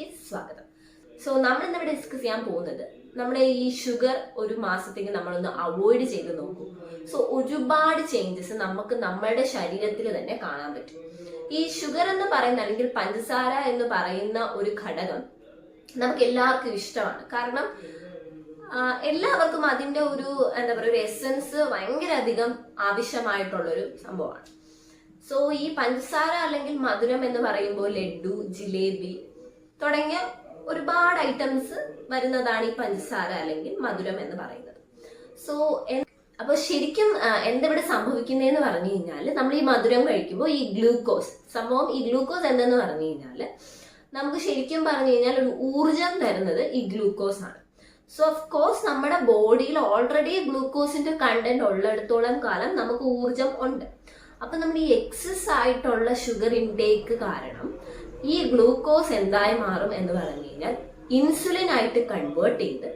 വീഡിയോയിലേക്ക് സ്വാഗതം. നമ്മൾ ഇന്നിവിടെ ഡിസ്കസ് ചെയ്യാൻ പോകുന്നത് നമ്മുടെ ഈ ഷുഗർ ഒരു മാസത്തേക്ക് നമ്മളൊന്ന് അവോയ്ഡ് ചെയ്ത് നോക്കും. ഒരുപാട് ചേഞ്ചസ് നമുക്ക് നമ്മുടെ ശരീരത്തിൽ തന്നെ കാണാൻ പറ്റും. ഈ ഷുഗർ എന്ന് പറയുന്ന അല്ലെങ്കിൽ പഞ്ചസാര എന്ന് പറയുന്ന ഒരു ഘടകം നമുക്ക് എല്ലാവർക്കും ഇഷ്ടമാണ്. കാരണം എല്ലാവർക്കും അതിന്റെ ഒരു ഒരു എസൻസ് ഭയങ്കര അധികം ആവശ്യമായിട്ടുള്ളൊരു സംഭവമാണ്. ഈ പഞ്ചസാര അല്ലെങ്കിൽ മധുരം എന്ന് പറയുമ്പോൾ ലഡു, ജിലേബി തുടങ്ങിയ ഒരുപാട് ഐറ്റംസ് വരുന്നതാണ് ഈ പഞ്ചസാര അല്ലെങ്കിൽ മധുരം എന്ന് പറയുന്നത്. അപ്പൊ ശരിക്കും എന്തിവിടെ സംഭവിക്കുന്നതെന്ന് പറഞ്ഞു കഴിഞ്ഞാൽ, നമ്മൾ ഈ മധുരം കഴിക്കുമ്പോൾ ഈ ഗ്ലൂക്കോസ് എന്തെന്ന് പറഞ്ഞു കഴിഞ്ഞാല് നമുക്ക് ശരിക്കും പറഞ്ഞു കഴിഞ്ഞാൽ ഒരു ഊർജം തരുന്നത് ഈ ഗ്ലൂക്കോസ് ആണ്. ഓഫ് കോഴ്സ് നമ്മുടെ ബോഡിയിൽ ഓൾറെഡി ഗ്ലൂക്കോസിന്റെ കണ്ടന്റ് ഉള്ളിടത്തോളം കാലം നമുക്ക് ഊർജം ഉണ്ട്. അപ്പൊ നമ്മുടെ ഈ എക്സസ് ആയിട്ടുള്ള ഷുഗർ ഇൻടേക്ക് കാരണം ഈ ഗ്ലൂക്കോസ് എന്തായി മാറും എന്ന് പറഞ്ഞു കഴിഞ്ഞാൽ ഇൻസുലിൻ ആയിട്ട് കൺവേർട്ട് ചെയ്ത്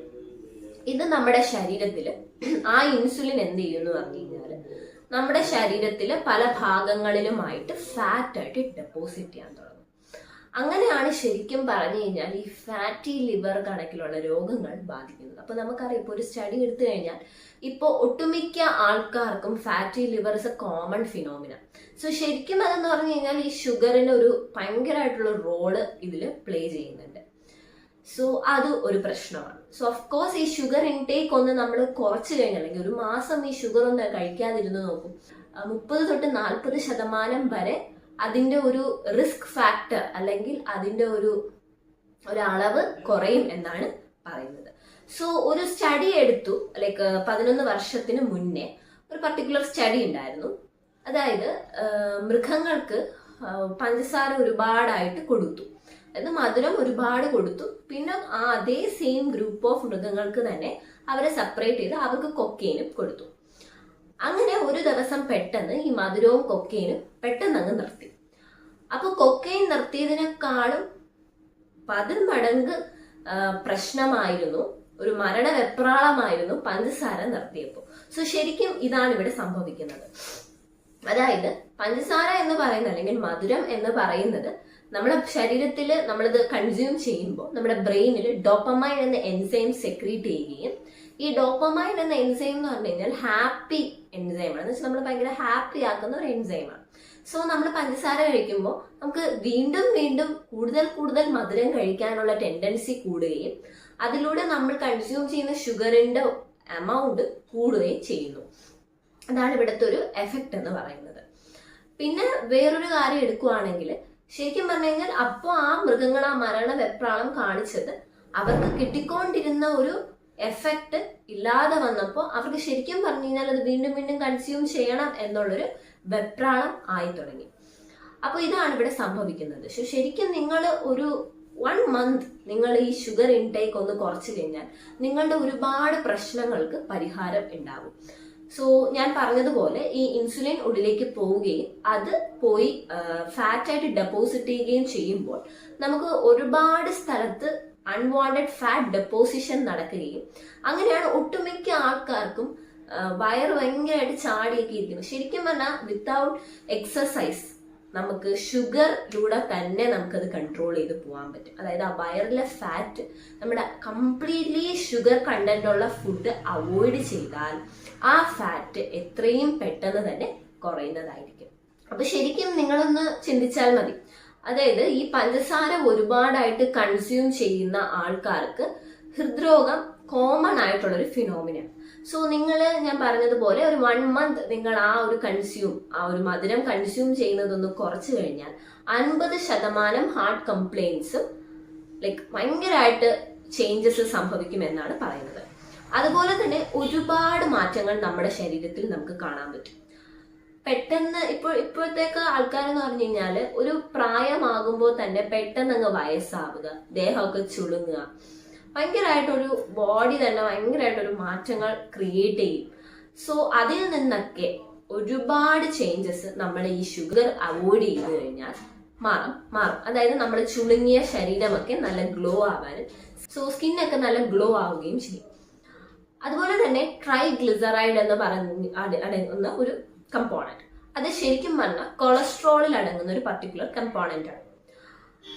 ഇത് നമ്മുടെ ശരീരത്തില് ആ ഇൻസുലിൻ എന്ത് ചെയ്യുമെന്ന് പറഞ്ഞു കഴിഞ്ഞാല് നമ്മുടെ ശരീരത്തില് പല ഭാഗങ്ങളിലുമായിട്ട് ഫാറ്റ് ആയിട്ട് ഡെപ്പോസിറ്റ് ചെയ്യാൻ തുടങ്ങും. അങ്ങനെയാണ് ശരിക്കും പറഞ്ഞു കഴിഞ്ഞാൽ ഈ ഫാറ്റി ലിവർ കണക്കിലുള്ള രോഗങ്ങൾ ബാധിക്കുന്നത്. അപ്പൊ നമുക്കറിയാം, ഇപ്പൊ ഒരു സ്റ്റഡി എടുത്തു കഴിഞ്ഞാൽ ഇപ്പൊ ഒട്ടുമിക്ക ആൾക്കാർക്കും fatty liver is A common phenomena. ശരിക്കും അതെന്ന് പറഞ്ഞു കഴിഞ്ഞാൽ ഈ ഷുഗറിന് ഒരു ഭയങ്കരമായിട്ടുള്ള റോള് ഇതില് പ്ലേ ചെയ്യുന്നുണ്ട്. അത് ഒരു പ്രശ്നമാണ്. ഓഫ് കോഴ്സ് ഈ ഷുഗർ ഇൻടേക്ക് ഒന്ന് നമ്മൾ കുറച്ച് കഴിഞ്ഞാൽ, അല്ലെങ്കിൽ ഒരു മാസം ഈ ഷുഗർ ഒന്ന് കഴിക്കാതിരുന്ന് നോക്കും, 30 തൊട്ട് 40% വരെ അതിന്റെ ഒരു റിസ്ക് ഫാക്ടർ അല്ലെങ്കിൽ അതിന്റെ ഒരു അളവ് കുറയും എന്നാണ് പറയുന്നത്. ഒരു സ്റ്റഡി എടുത്തു, ലൈക്ക് 11 വർഷത്തിന് മുന്നേ ഒരു പർട്ടിക്കുലർ സ്റ്റഡി ഉണ്ടായിരുന്നു. അതായത് മൃഗങ്ങൾക്ക് പഞ്ചസാര ഒരുപാടായിട്ട് കൊടുത്തു, അതായത് മധുരം ഒരുപാട് കൊടുത്തു. പിന്നെ അതേ സെയിം ഗ്രൂപ്പ് ഓഫ് മൃഗങ്ങൾക്ക് തന്നെ അവരെ സെപ്പറേറ്റ് ചെയ്ത് അവർക്ക് കൊക്കെയിനും കൊടുത്തു. അങ്ങനെ ഒരു ദിവസം പെട്ടെന്ന് ഈ മധുരവും കൊക്കെയിനും പെട്ടെന്ന് അങ്ങ് നിർത്തി. അപ്പൊ കൊക്കെയിൻ നിർത്തിയതിനേക്കാളും 10 മടങ്ങ് പ്രശ്നമായിരുന്നു, ഒരു മരണവെപ്രാളമായിരുന്നു പഞ്ചസാര നിർത്തിയപ്പോ. ശരിക്കും ഇതാണ് ഇവിടെ സംഭവിക്കുന്നത്. അതായത് പഞ്ചസാര എന്ന് പറയുന്നത് അല്ലെങ്കിൽ മധുരം എന്ന് പറയുന്നത് നമ്മുടെ ശരീരത്തിൽ നമ്മളിത് കൺസ്യൂം ചെയ്യുമ്പോൾ നമ്മുടെ ബ്രെയിനിൽ ഡോപ്പമൈൻ എന്ന എൻസൈം സെക്രീറ്റ് ചെയ്യുകയും, ഈ ഡോപ്പമൈൻ എന്ന എൻസൈം എന്ന് പറഞ്ഞു കഴിഞ്ഞാൽ ഹാപ്പി എൻസൈമാണ്. എന്ന് വെച്ചാൽ നമ്മൾ ഭയങ്കര ഹാപ്പി ആക്കുന്ന ഒരു എൻസൈമാണ്. നമ്മൾ പഞ്ചസാര കഴിക്കുമ്പോൾ നമുക്ക് വീണ്ടും വീണ്ടും കൂടുതൽ മധുരം കഴിക്കാനുള്ള ടെൻഡൻസി കൂടുകയും അതിലൂടെ നമ്മൾ കൺസ്യൂം ചെയ്യുന്ന ഷുഗറിന്റെ എമൗണ്ട് കൂടുകയും ചെയ്യുന്നു. അതാണ് ഇവിടുത്തെ ഒരു എഫക്റ്റ് എന്ന് പറയുന്നത്. പിന്നെ വേറൊരു കാര്യം എടുക്കുവാണെങ്കിൽ, ശരിക്കും പറഞ്ഞു കഴിഞ്ഞാൽ അപ്പോൾ ആ മൃഗങ്ങൾ ആ മരണ വെപ്രാളം കാണിച്ചത് അവർക്ക് കിട്ടിക്കൊണ്ടിരുന്ന ഒരു എഫക്റ്റ് ഇല്ലാതെ വന്നപ്പോൾ അവർക്ക് ശരിക്കും പറഞ്ഞു കഴിഞ്ഞാൽ അത് വീണ്ടും വീണ്ടും കൺസ്യൂം ചെയ്യണം എന്നുള്ളൊരു വെപ്രാളം ആയി തുടങ്ങി. അപ്പൊ ഇതാണ് ഇവിടെ സംഭവിക്കുന്നത്. ശരിക്കും നിങ്ങൾ ഒരു 1 month നിങ്ങൾ ഈ ഷുഗർ ഇൻടേക്ക് ഒന്ന് കുറച്ചു കഴിഞ്ഞാൽ നിങ്ങളുടെ ഒരുപാട് പ്രശ്നങ്ങൾക്ക് പരിഹാരം ഉണ്ടാകും. ഞാൻ പറഞ്ഞതുപോലെ ഈ ഇൻസുലിൻ ഉള്ളിലേക്ക് പോവുകയും അത് പോയി ഫാറ്റായിട്ട് ഡെപ്പോസിറ്റ് ചെയ്യുകയും ചെയ്യുമ്പോൾ നമുക്ക് ഒരുപാട് സ്ഥലത്ത് അൺവാണ്ടഡ് ഫാറ്റ് ഡെപ്പോസിഷൻ നടക്കുകയും അങ്ങനെയാണ് ഒട്ടുമിക്ക ആൾക്കാർക്കും വയറ് ഭയങ്കരമായിട്ട് ചാടിയൊക്കെ ഇരിക്കുന്നത്. ശരിക്കും പറഞ്ഞാൽ വിത്തൗട്ട് എക്സസൈസ് നമുക്ക് ഷുഗറിലൂടെ തന്നെ നമുക്കത് കൺട്രോൾ ചെയ്ത് പോകാൻ പറ്റും. അതായത് ആ വയറിലെ ഫാറ്റ് നമ്മുടെ കംപ്ലീറ്റ്ലി ഷുഗർ കണ്ടന്റ് ഉള്ള ഫുഡ് അവോയ്ഡ് ചെയ്താൽ ആ ഫാറ്റ് എത്രയും പെട്ടെന്ന് തന്നെ കുറയുന്നതായിരിക്കും. അപ്പൊ ശരിക്കും നിങ്ങളൊന്ന് ചിന്തിച്ചാൽ മതി. അതായത് ഈ പഞ്ചസാര ഒരുപാടായിട്ട് കൺസ്യൂം ചെയ്യുന്ന ആൾക്കാർക്ക് ഹൃദ്രോഗം കോമൺ ആയിട്ടുള്ള ഒരു ഫിനോമിന. ഞാൻ പറഞ്ഞതുപോലെ ഒരു 1 month നിങ്ങൾ ആ ഒരു മധുരം കൺസ്യൂം ചെയ്യുന്നതൊന്ന് കുറച്ചു കഴിഞ്ഞാൽ 50% ഹാർട്ട് കംപ്ലൈൻസും ഭയങ്കരമായിട്ട് ചേഞ്ചസ് സംഭവിക്കുമെന്നാണ് പറയുന്നത്. അതുപോലെ തന്നെ ഒരുപാട് മാറ്റങ്ങൾ നമ്മുടെ ശരീരത്തിൽ നമുക്ക് കാണാൻ പറ്റും. പെട്ടെന്ന് ഇപ്പോഴത്തേക്ക് ആൾക്കാരെന്ന് പറഞ്ഞു കഴിഞ്ഞാല് ഒരു പ്രായമാകുമ്പോൾ തന്നെ പെട്ടെന്ന് അങ്ങ് വയസ്സാവുക, ദേഹമൊക്കെ ചുളുങ്ങുക, ഭയങ്കരമായിട്ടൊരു ബോഡി തന്നെ ഭയങ്കരമായിട്ടൊരു മാറ്റങ്ങൾ ക്രിയേറ്റ് ചെയ്യും. അതിൽ നിന്നൊക്കെ ഒരുപാട് ചേഞ്ചസ് നമ്മൾ ഈ ഷുഗർ അവോയ്ഡ് ചെയ്ത് കഴിഞ്ഞാൽ മാറും. അതായത് നമ്മൾ ചുളുങ്ങിയ ശരീരമൊക്കെ നല്ല ഗ്ലോ ആവാനും സ്കിന്നൊക്കെ നല്ല ഗ്ലോ ആവുകയും ചെയ്യും. അതുപോലെ തന്നെ ട്രൈഗ്ലിസറൈഡ് എന്ന് പറയുന്ന ഒരു കമ്പോണന്റ്, അത് ശരിക്കും പറഞ്ഞാൽ കൊളസ്ട്രോളിൽ അടങ്ങുന്ന ഒരു പർട്ടിക്കുലർ കമ്പോണന്റ് ആണ്.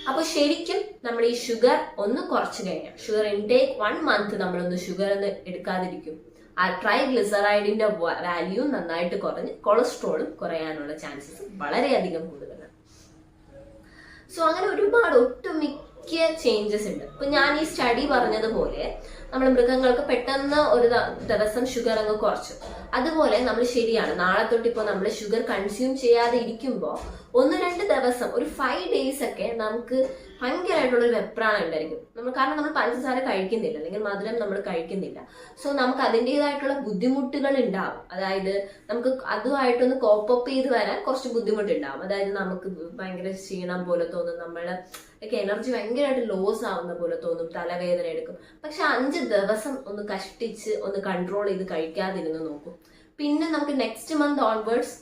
അപ്പോൾ ശരിക്കും നമ്മൾ ഈ ഷുഗർ ഒന്ന് കുറച്ച് കഴിഞ്ഞാൽ, ഷുഗർ ഇൻടേക്ക് 1 month നമ്മളൊന്ന് ഷുഗർ ഒന്ന് എടുക്കാതിരിക്കും, ആ ട്രൈഗ്ലിസറൈഡിന്റെ വാല്യൂ നന്നായിട്ട് കുറഞ്ഞ് കൊളസ്ട്രോളും കുറയാനുള്ള ചാൻസസ് വളരെയധികം കൂടുതലാണ്. സോ അങ്ങനെ ഒരുപാട് ഒട്ടുമിക്ക ചേഞ്ചസ് ഉണ്ട്. ഇപ്പൊ ഞാൻ ഈ സ്റ്റഡി പറഞ്ഞതുപോലെ നമ്മൾ മൃഗങ്ങൾക്ക് പെട്ടെന്ന് ഒരു ദിവസം ഷുഗർ അങ്ങ് കുറച്ചു, അതുപോലെ നമ്മൾ ശരിയാണ് നാളെ തൊട്ട് ഇപ്പോൾ നമ്മൾ ഷുഗർ കൺസ്യൂം ചെയ്യാതെ ഇരിക്കുമ്പോൾ 1-2 ദിവസം, ഒരു 5 days ഒക്കെ നമുക്ക് ഭയങ്കരമായിട്ടുള്ള ഒരു വെപ്രാളം ഉണ്ടായിരിക്കും. കാരണം നമ്മൾ പഞ്ചസാര കഴിക്കുന്നില്ല, അല്ലെങ്കിൽ മധുരം നമ്മൾ കഴിക്കുന്നില്ല. സോ നമുക്ക് അതിൻ്റെതായിട്ടുള്ള ബുദ്ധിമുട്ടുകൾ ഉണ്ടാവും. അതായത് നമുക്ക് അതുമായിട്ടൊന്ന് കോപ്പപ്പ് ചെയ്ത് വരാൻ കുറച്ച് ബുദ്ധിമുട്ടുണ്ടാവും. അതായത് നമുക്ക് ഭയങ്കര ക്ഷീണം പോലെ തോന്നും, നമ്മള് എനർജി ഭയങ്കരമായിട്ട് ലോസ് ആവുന്ന പോലെ തോന്നും, തലവേദന എടുക്കും. പക്ഷെ 5 ദിവസം ഒന്ന് കഷ്ടിച്ച് ഒന്ന് കൺട്രോൾ ചെയ്ത് കഴിക്കാതിരുന്ന് നോക്കും, പിന്നെ നമുക്ക് നെക്സ്റ്റ് മന്ത് ഓൺവേർഡ്സ്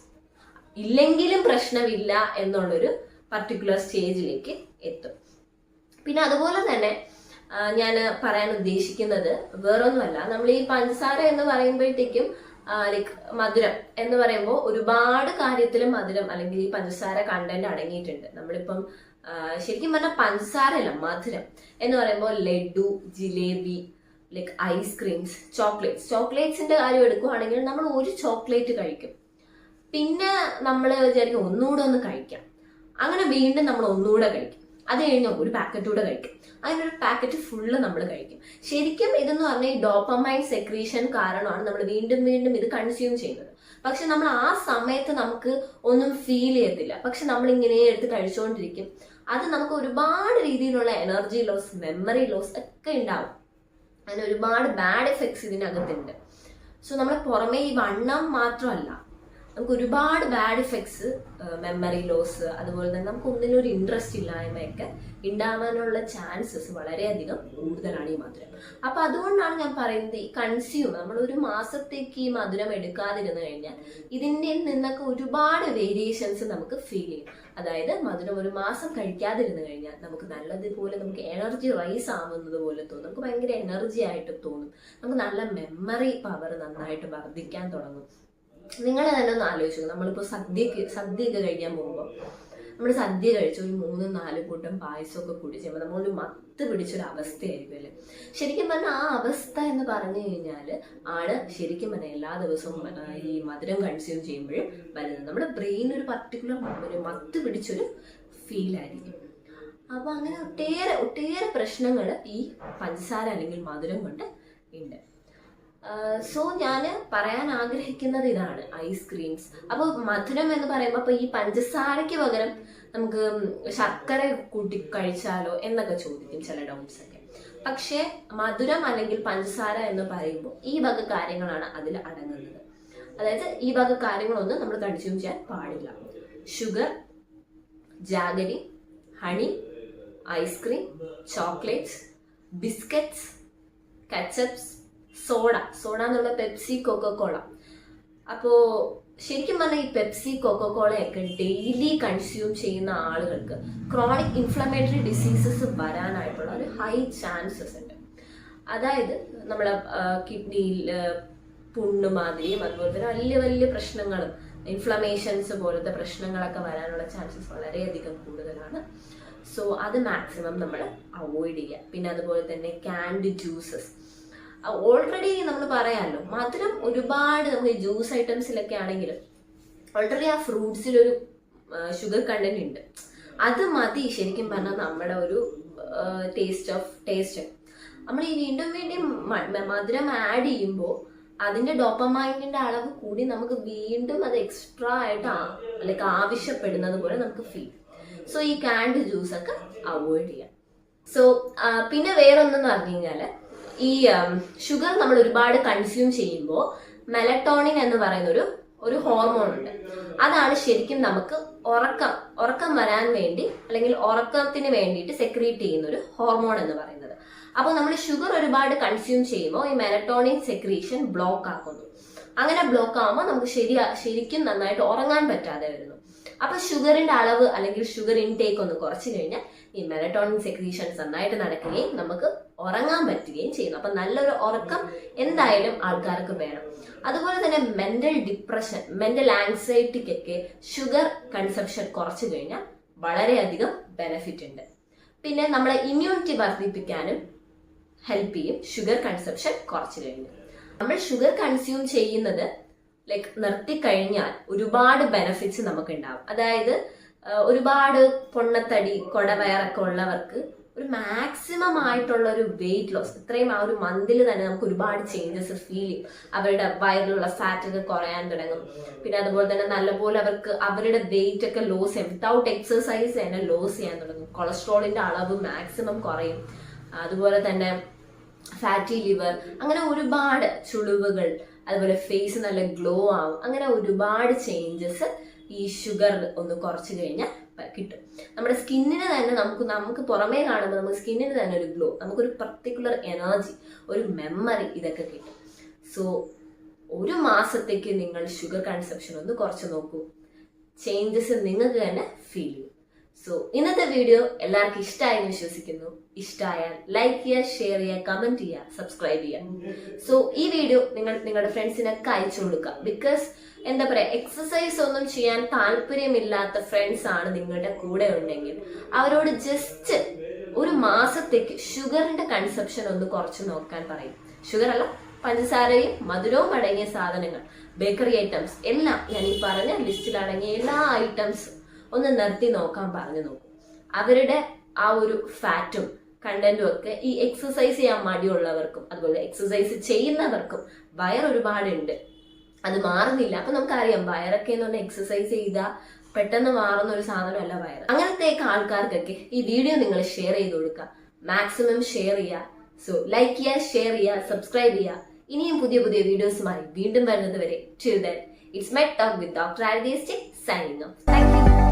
ഇല്ലെങ്കിലും പ്രശ്നമില്ല എന്നുള്ളൊരു പർട്ടിക്കുലർ സ്റ്റേജിലേക്ക് എത്തും. പിന്നെ അതുപോലെ തന്നെ ഞാൻ പറയാൻ ഉദ്ദേശിക്കുന്നത് വേറൊന്നുമല്ല, നമ്മൾ ഈ പഞ്ചസാര എന്ന് പറയുമ്പോഴത്തേക്കും ലൈക്ക് മധുരം എന്ന് പറയുമ്പോൾ ഒരുപാട് കാര്യത്തിൽ മധുരം അല്ലെങ്കിൽ ഈ പഞ്ചസാര കണ്ടന്റ് അടങ്ങിയിട്ടുണ്ട്. നമ്മളിപ്പം ശരിക്കും പറഞ്ഞാൽ പഞ്ചസാര അല്ല, മധുരം എന്ന് പറയുമ്പോൾ ലഡു, ജിലേബി, ലൈക്ക് ഐസ്ക്രീംസ്, ചോക്ലേറ്റ്സിന്റെ കാര്യം എടുക്കുവാണെങ്കിൽ നമ്മൾ ഒരു ചോക്ലേറ്റ് കഴിക്കും, പിന്നെ നമ്മൾ വിചാരിക്കും ഒന്നുകൂടെ ഒന്ന് കഴിക്കാം, അങ്ങനെ വീണ്ടും നമ്മൾ ഒന്നുകൂടെ കഴിക്കും, അത് കഴിഞ്ഞ് ഒരു പാക്കറ്റ് കൂടെ കഴിക്കും, അങ്ങനെ ഒരു പാക്കറ്റ് ഫുള്ള് നമ്മൾ കഴിക്കും. ശരിക്കും ഇതെന്ന് പറഞ്ഞാൽ ഈ ഡോപ്പമൈൻ സെക്രീഷൻ കാരണമാണ് നമ്മൾ വീണ്ടും വീണ്ടും ഇത് കൺസ്യൂം ചെയ്യുന്നത്. പക്ഷെ നമ്മൾ ആ സമയത്ത് നമുക്ക് ഒന്നും ഫീൽ ചെയ്യത്തില്ല, പക്ഷെ നമ്മൾ ഇങ്ങനെ എടുത്ത് കഴിച്ചുകൊണ്ടിരിക്കും. അത് നമുക്ക് ഒരുപാട് രീതിയിലുള്ള എനർജി ലോസ്, മെമ്മറി ലോസ് ഒക്കെ ഉണ്ടാവും. അങ്ങനെ ഒരുപാട് ബാഡ് എഫക്ട്സ് ഇതിനകത്തുണ്ട്. സോ നമ്മൾ പുറമെ ഈ വണ്ണം മാത്രമല്ല, നമുക്ക് ഒരുപാട് ബാഡ് ഇഫക്ട്സ്, മെമ്മറി ലോസ്, അതുപോലെ തന്നെ നമുക്ക് ഒന്നിനൊരു ഇൻട്രസ്റ്റ് ഇല്ലായ്മയൊക്കെ ഉണ്ടാവാനുള്ള ചാൻസസ് വളരെയധികം കൂടുതലാണ് ഈ മധുരം. അപ്പൊ അതുകൊണ്ടാണ് ഞാൻ പറയുന്നത്, ഈ കൺസ്യൂം നമ്മൾ ഒരു മാസത്തേക്ക് ഈ മധുരം എടുക്കാതിരുന്നു കഴിഞ്ഞാൽ ഇതിൻ്റെ നിന്നൊക്കെ ഒരുപാട് വേരിയേഷൻസ് നമുക്ക് ഫീൽ ചെയ്യും. അതായത് മധുരം ഒരു മാസം കഴിക്കാതിരുന്നു കഴിഞ്ഞാൽ നമുക്ക് നല്ലതുപോലെ നമുക്ക് എനർജി റൈസ് ആവുന്നത് പോലെ തോന്നും, നമുക്ക് ഭയങ്കര എനർജി ആയിട്ട് തോന്നും, നമുക്ക് നല്ല മെമ്മറി പവർ നന്നായിട്ട് വർദ്ധിക്കാൻ തുടങ്ങും. നിങ്ങൾ തന്നെ ഒന്ന് ആലോചിച്ചു, നമ്മളിപ്പോൾ സദ്യയൊക്കെ കഴിക്കാൻ പോകുമ്പോൾ നമ്മൾ സദ്യ കഴിച്ച് ഒരു 3-4 കൂട്ടം പായസമൊക്കെ കുടിച്ചുമ്പോൾ നമ്മളൊരു മത്ത് പിടിച്ചൊരു അവസ്ഥയായിരിക്കും അല്ലേ. ശരിക്കും പറഞ്ഞാൽ ആ അവസ്ഥ എന്ന് പറഞ്ഞു കഴിഞ്ഞാൽ ആണ് ശരിക്കും പറഞ്ഞാൽ എല്ലാ ദിവസവും ഈ മധുരം കൺസ്യൂം ചെയ്യുമ്പോഴും വരുന്നത്. നമ്മുടെ ബ്രെയിൻ ഒരു പർട്ടിക്കുലർ ഒരു മത്ത് പിടിച്ചൊരു ഫീലായിരിക്കും. അപ്പോൾ അങ്ങനെ ഒട്ടേറെ പ്രശ്നങ്ങൾ ഈ പഞ്ചസാര അല്ലെങ്കിൽ മധുരം കൊണ്ട് ഉണ്ട്. സോ ഞാൻ പറയാൻ ആഗ്രഹിക്കുന്നത് ഇതാണ്, ഐസ്ക്രീംസ്. അപ്പോൾ മധുരം എന്ന് പറയുമ്പോൾ അപ്പോൾ ഈ പഞ്ചസാരയ്ക്ക് പകരം നമുക്ക് ശർക്കര കൂട്ടി കഴിച്ചാലോ എന്നൊക്കെ ചോദിക്കും ചില ഡൗട്ട്സ് ഒക്കെ. പക്ഷേ മധുരം അല്ലെങ്കിൽ പഞ്ചസാര എന്ന് പറയുമ്പോൾ ഈ വക കാര്യങ്ങളാണ് അതിൽ അടങ്ങുന്നത്. അതായത് ഈ വക കാര്യങ്ങളൊന്നും നമ്മൾ കൺസ്യൂം ചെയ്യാൻ പാടില്ല. Sugar, jaggery, honey, ice cream, chocolates, biscuits, കച്ചപ്സ്, സോഡ എന്നുള്ള പെപ്സി, കൊക്കോകോള. അപ്പോ ശരിക്കും പറഞ്ഞാൽ ഈ പെപ്സി, കൊക്കോകോളയൊക്കെ ഡെയിലി കൺസ്യൂം ചെയ്യുന്ന ആളുകൾക്ക് ക്രോണിക് ഇൻഫ്ലമേറ്ററി ഡിസീസസ് വരാനായിട്ടുള്ള ഒരു ഹൈ ചാൻസസ് ഉണ്ട്. അതായത് നമ്മളെ കിഡ്നിയിൽ പുണ്ണ് മാതിരിയും അതുപോലെ തന്നെ വലിയ വലിയ പ്രശ്നങ്ങളും ഇൻഫ്ലമേഷൻസ് പോലത്തെ പ്രശ്നങ്ങളൊക്കെ വരാനുള്ള ചാൻസസ് വളരെയധികം കൂടുതലാണ്. സോ അത് മാക്സിമം നമ്മൾ അവോയ്ഡ് ചെയ്യുക. പിന്നെ അതുപോലെ തന്നെ ക്യാൻഡ് ജ്യൂസസ്, ഓൾറെഡി നമ്മൾ പറയാമല്ലോ മധുരം ഒരുപാട് നമുക്ക് ജ്യൂസ് ഐറ്റംസിലൊക്കെ ആണെങ്കിലും ഓൾറെഡി ആ ഫ്രൂട്ട്സിലൊരു ഷുഗർ കണ്ടന്റ് ഉണ്ട്. അത് മതി ശരിക്കും പറഞ്ഞാൽ നമ്മുടെ ഒരു ടേസ്റ്റ്. നമ്മൾ ഈ വീണ്ടും മധുരം ആഡ് ചെയ്യുമ്പോൾ അതിന്റെ ഡോപ്പമൈനിന്റെ അളവ് കൂടി നമുക്ക് വീണ്ടും അത് എക്സ്ട്രാ ആയിട്ട് ലൈക്ക് ആവശ്യപ്പെടുന്നത് പോലെ നമുക്ക് ഫീൽ. സോ ഈ ക്യാൻഡ് ജ്യൂസ് ഒക്കെ അവോയ്ഡ് ചെയ്യാം. സോ പിന്നെ വേറൊന്നെന്ന് പറഞ്ഞു കഴിഞ്ഞാല് ഈ ഷുഗർ നമ്മൾ ഒരുപാട് കൺസ്യൂം ചെയ്യുമ്പോൾ മെലറ്റോണിൻ എന്ന് പറയുന്ന ഒരു ഹോർമോൺ ഉണ്ട്. അതാണ് ശരിക്കും നമുക്ക് ഉറക്കം വരാൻ വേണ്ടി അല്ലെങ്കിൽ ഉറക്കത്തിന് വേണ്ടിയിട്ട് സെക്രീറ്റ് ചെയ്യുന്ന ഒരു ഹോർമോൺ എന്ന് പറയുന്നത്. അപ്പോൾ നമ്മൾ ഷുഗർ ഒരുപാട് കൺസ്യൂം ചെയ്യുമ്പോൾ ഈ മെലറ്റോണിൻ സെക്രീഷൻ ബ്ലോക്ക് ആക്കുന്നു. അങ്ങനെ ബ്ലോക്ക് ആകുമ്പോൾ നമുക്ക് ശരിക്കും നന്നായിട്ട് ഉറങ്ങാൻ പറ്റാതെ വരുന്നു. അപ്പൊ ഷുഗറിന്റെ അളവ് അല്ലെങ്കിൽ ഷുഗർ ഇൻടേക്ക് ഒന്ന് കുറച്ചു കഴിഞ്ഞാൽ ഈ മെലറ്റോണിൻ സെക്രീഷൻസ് നന്നായിട്ട് നടക്കുകയും നമുക്ക് ഉറങ്ങാൻ പറ്റുകയും ചെയ്യുന്നു. അപ്പൊ നല്ലൊരു ഉറക്കം എന്തായാലും ആൾക്കാർക്ക് വേണം. അതുപോലെ തന്നെ മെന്റൽ ഡിപ്രഷൻ, മെന്റൽ ആങ്സൈറ്റിക്കൊക്കെ ഷുഗർ കൺസംഷൻ കുറച്ചു കഴിഞ്ഞാൽ വളരെയധികം ബെനിഫിറ്റ് ഉണ്ട്. പിന്നെ നമ്മളെ ഇമ്മ്യൂണിറ്റി വർദ്ധിപ്പിക്കാനും ഹെൽപ്പ് ചെയ്യും ഷുഗർ കൺസപ്ഷൻ കുറച്ച് കഴിഞ്ഞു. നമ്മൾ ഷുഗർ കൺസ്യൂം ചെയ്യുന്നത് ലൈക്ക് നിർത്തി കഴിഞ്ഞാൽ ഒരുപാട് ബെനിഫിറ്റ്സ് നമുക്ക് ഉണ്ടാവും. അതായത് ഒരുപാട് പൊണ്ണത്തടി കൊടവയറൊക്കെ ഉള്ളവർക്ക് ഒരു മാക്സിമം ആയിട്ടുള്ള ഒരു വെയിറ്റ് ലോസ്, ഇത്രയും ആ ഒരു മന്തിൽ തന്നെ നമുക്ക് ഒരുപാട് ചേഞ്ചസ് ഫീൽ ചെയ്യും. അവരുടെ വയറിലുള്ള ഫാറ്റ് ഒക്കെ കുറയാൻ തുടങ്ങും. പിന്നെ അതുപോലെ തന്നെ നല്ലപോലെ അവർക്ക് അവരുടെ വെയിറ്റ് ഒക്കെ ലോസ് ചെയ്യാം, വിത്തൗട്ട് എക്സസൈസ് തന്നെ ലോസ് ചെയ്യാൻ തുടങ്ങും. കൊളസ്ട്രോളിന്റെ അളവ് മാക്സിമം കുറയും. അതുപോലെ തന്നെ ഫാറ്റി ലിവർ, അങ്ങനെ ഒരുപാട് ചുളിവുകൾ, അതുപോലെ ഫേസ് നല്ല ഗ്ലോ ആവും. അങ്ങനെ ഒരുപാട് ചേഞ്ചസ് ഈ ഷുഗർ ഒന്ന് കുറച്ച് കഴിഞ്ഞാൽ കിട്ടും. നമ്മുടെ സ്കിന്നിന് തന്നെ നമുക്ക് പുറമേ കാണുമ്പോൾ നമുക്ക് സ്കിന്നിന് തന്നെ ഒരു ഗ്ലോ, നമുക്കൊരു പർട്ടിക്കുലർ എനർജി, ഒരു മെമ്മറി, ഇതൊക്കെ കിട്ടും. സോ ഒരു മാസത്തേക്ക് നിങ്ങൾ ഷുഗർ കൺസപ്ഷൻ ഒന്ന് കുറച്ച് നോക്കൂ. ചേഞ്ചസ് നിങ്ങൾക്ക് തന്നെ ഫീൽ ചെയ്യും. സോ ഇന്നത്തെ വീഡിയോ എല്ലാവർക്കും ഇഷ്ടമായെന്ന് വിശ്വസിക്കുന്നു. ഇഷ്ടമായാൽ ലൈക്ക് ചെയ്യുക, ഷെയർ ചെയ്യുക, കമന്റ് ചെയ്യുക, സബ്സ്ക്രൈബ് ചെയ്യുക. സോ ഈ വീഡിയോ നിങ്ങളുടെ ഫ്രണ്ട്സിനൊക്കെ അയച്ചു കൊടുക്കുക. ബിക്കോസ് എന്താ പറയാ, എക്സസൈസ് ഒന്നും ചെയ്യാൻ താല്പര്യമില്ലാത്ത ഫ്രണ്ട്സ് ആണ് നിങ്ങളുടെ കൂടെ ഉണ്ടെങ്കിൽ അവരോട് ജസ്റ്റ് ഒരു മാസത്തേക്ക് ഷുഗറിന്റെ കൺസപ്ഷൻ ഒന്ന് കുറച്ച് നോക്കാൻ പറയും. ഷുഗർ അല്ല, പഞ്ചസാരയും മധുരവും അടങ്ങിയ സാധനങ്ങൾ, ബേക്കറി ഐറ്റംസ് എല്ലാം, ഞാൻ ഈ പറഞ്ഞ ലിസ്റ്റിൽ അടങ്ങിയ എല്ലാ ഐറ്റംസും ഒന്ന് നിർത്തി നോക്കാൻ പറഞ്ഞു നോക്കും. അവരുടെ ആ ഒരു ഫാറ്റും കണ്ടന്റും ഒക്കെ ഈ എക്സസൈസ് ചെയ്യാൻ മടിയുള്ളവർക്കും അതുപോലെ എക്സസൈസ് ചെയ്യുന്നവർക്കും വയർ ഒരുപാടുണ്ട്, അത് മാറുന്നില്ല. അപ്പൊ നമുക്കറിയാം വയറൊക്കെ എന്ന് പറഞ്ഞാൽ എക്സസൈസ് ചെയ്താൽ പെട്ടെന്ന് മാറുന്ന ഒരു സാധനമല്ല വയർ. അങ്ങനത്തെ ആൾക്കാർക്കൊക്കെ ഈ വീഡിയോ നിങ്ങൾ ഷെയർ ചെയ്ത് കൊടുക്കുക, മാക്സിമം ഷെയർ ചെയ്യുക. സോ ലൈക്ക് ചെയ്യുക, ഷെയർ ചെയ്യുക, സബ്സ്ക്രൈബ് ചെയ്യുക. ഇനിയും പുതിയ പുതിയ വീഡിയോസുമായി വീണ്ടും വരുന്നത് വരെ, till then, it's my talk with Dr. Aradiste signing off. Thank you.